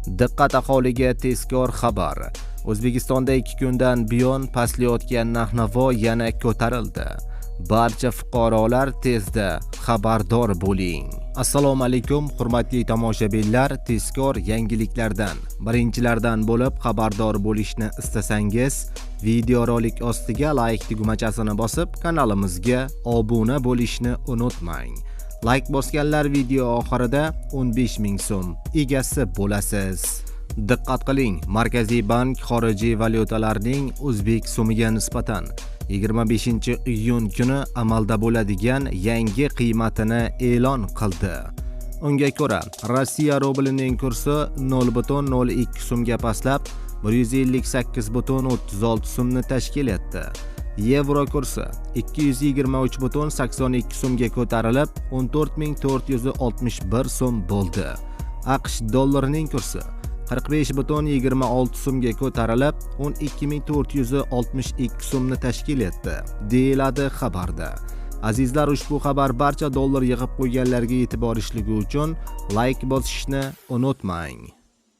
Diqqat aholiga tezkor xabar. O'zbekistonda 2 kundan buyon pastlayotgan narx-navo yana ko'tarildi. Barcha fuqarolar tezda xabardor bo'ling. Assalomu alaykum, hurmatli tomoshabinlar. Tezkor yangiliklardan, birinchilardan bo'lib xabardor bo'lishni istasangiz, videorolik ostiga like tugmachasini bosib, kanalimizga obuna bo'lishni unutmang. Like bosganlar video oxirida 15 ming so'm egasi bo'lasiz. Diqqat qiling, Markaziy bank xorijiy valyutalarning o'zbek so'miga nisbatan 25-iyun kuni amalda bo'ladigan yangi qiymatini e'lon qildi. Unga ko'ra, Rossiya rublining kursi 0.02 so'mga pastlab 158.36 so'mni tashkil etdi. Yevro kursi 223.82 so'mga ko'tarilib 14.461 so'm bo'ldi. AQSh dollarining kursi 45.26 so'mga ko'tarilib 12.462 so'mni tashkil etdi, deyiladi xabarda. Azizlar, ushbu xabar barcha dollar yig'ib qo'yganlarga yetib borishligi uchun like bosishni unutmang.